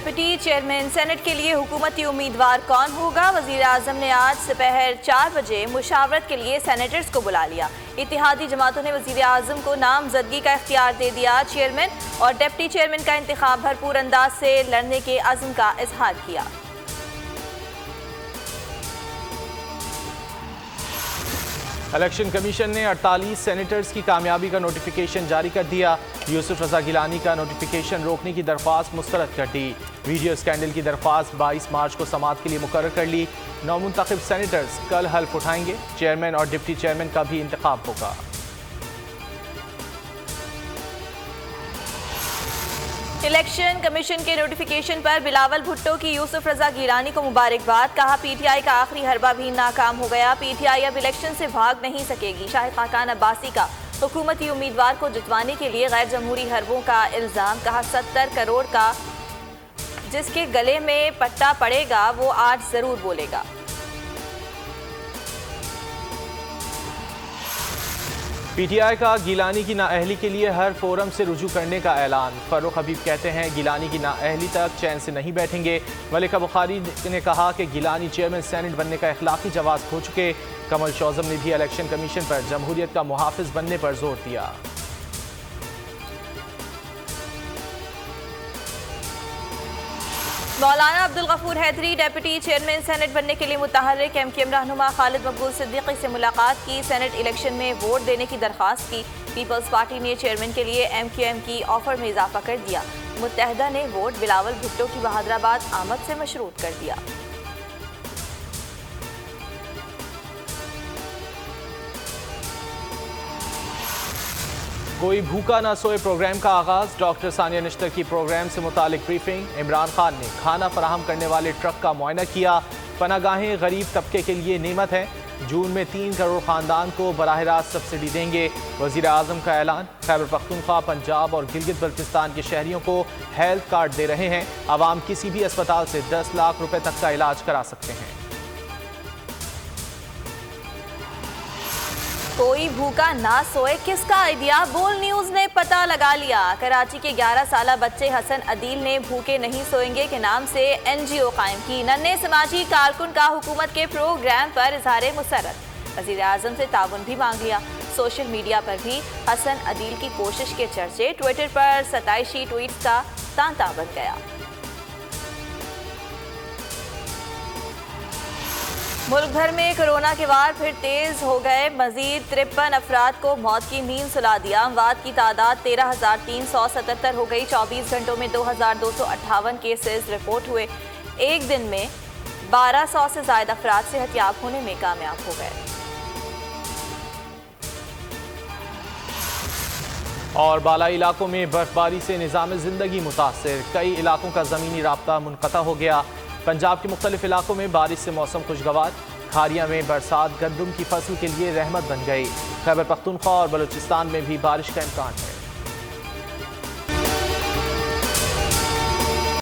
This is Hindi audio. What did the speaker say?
डेप्यूटी चेयरमैन सेनेट के लिए हुकूमती उम्मीदवार कौन होगा? वज़ीर आज़म ने आज दोपहर 4 बजे मुशावरत के लिए सेनेटर्स को बुला लिया। इत्तेहादी जमातों ने वज़ीर आज़म को नामजदगी का इख्तियार दे दिया। चेयरमैन और डेप्यूटी चेयरमैन का इंतखाब भरपूर अंदाज से लड़ने के अज़्म का इजहार किया। इलेक्शन कमीशन ने 48 सेनेटर्स की कामयाबी का नोटिफिकेशन जारी कर दिया। यूसुफ रजा गिलानी का नोटिफिकेशन रोकने की दरख्वास्त मुस्तरद कर दी। वीडियो स्कैंडल की दरख्वास्त 22 मार्च को समाअत के लिए मुकर्रर कर ली। नौमुंतखब सेनेटर्स कल हल्फ उठाएंगे। चेयरमैन और डिप्टी चेयरमैन का भी इंतखाब होगा। इलेक्शन कमीशन के नोटिफिकेशन पर बिलावल भुट्टो की यूसुफ रजा गिलानी को मुबारकबाद। कहा पीटीआई का आखिरी हरबा भी नाकाम हो गया। पीटीआई अब इलेक्शन से भाग नहीं सकेगी। शाहिद खाकान अब्बासी का हुकूमती उम्मीदवार को जितवाने के लिए गैर जमहूरी हरबों का इल्ज़ाम। कहा 70 करोड़ का जिसके गले में पट्टा पड़ेगा वो आज जरूर बोलेगा। पीटीआई का गिलानी की नाअहली के लिए हर फोरम से रुजू करने का ऐलान। फर्रुख हबीब कहते हैं गिलानी की नाअहली तक चैन से नहीं बैठेंगे। मलिका बुखारी ने कहा कि गिलानी चेयरमैन सेनेट बनने का इखलाकी जवाब खो चुके। कमल शौजम ने भी इलेक्शन कमीशन पर जमहूरियत का मुहाफिज बनने पर जोर दिया। Maulana Abdul Ghafoor Haideri deputy chairman senate बनने के लिए मुतहर्रिक। एमक्यूएम रहनुमा खालिद मकबूल सिद्दीकी से मुलाकात की। सेनेट इलेक्शन में वोट देने की दरख्वास्त की। पीपल्स पार्टी ने चेयरमैन के लिए एमक्यूएम की ऑफर में इजाफा कर दिया। मुत्तहदा ने वोट बिलावल भुट्टो की बहादराबाद आमद से मशरूत कर दिया। कोई भूखा ना सोए प्रोग्राम का आगाज। डॉक्टर सानिया निश्तर की प्रोग्राम से मुतालिक ब्रीफिंग। इमरान खान ने खाना फराहम करने वाले ट्रक का मुआयना किया। पनागाहें गरीब तबके के लिए नेमत हैं। जून में 3 करोड़ खानदान को बराह रास्त सब्सिडी देंगे। वज़ीर आज़म का ऐलान। खैबर पख्तूनख्वा, पंजाब और गिलगित बल्तिस्तान के शहरियों को हेल्थ कार्ड दे रहे हैं। आवाम किसी भी अस्पताल से 10 लाख रुपए तक का इलाज करा सकते हैं। कोई भूखा ना सोए किसका आइडिया? बोल न्यूज ने पता लगा लिया। कराची के 11 साला बच्चे हसन अदील ने भूखे नहीं सोएंगे के नाम से एनजीओ कायम की। नन्हे समाजी कारकुन का हुकूमत के प्रोग्राम पर इजहार मुसर्रत। वज़ीर आज़म से ताउन भी मांग लिया। सोशल मीडिया पर भी हसन अदील की कोशिश के चर्चे। ट्विटर पर सताइशी ट्वीट्स का तांता बन गया। मुल्क भर में कोरोना के वार फिर तेज हो गए। मजीद 53 अफराद को मौत की नींद सुला दिया। अमवात की तादाद 13,377 हो गई। 24 घंटों में 2,258 केसेस रिपोर्ट हुए। एक दिन में 1200 से ज्यादा अफराद सेहतियाब होने में कामयाब हो गए। और बालाई इलाकों में बर्फबारी से निज़ाम ज़िंदगी मुतासिर। कई इलाकों का ज़मीनी राब्ता मुनक़ता हो गया। पंजाब के मुख्तलिफ इलाकों में बारिश से मौसम खुशगवार। खारिया में बरसात गंदम की फसल के लिए रहमत बन गई। खैबर पख्तूनख्वा और बलूचिस्तान में भी बारिश का इम्कान है।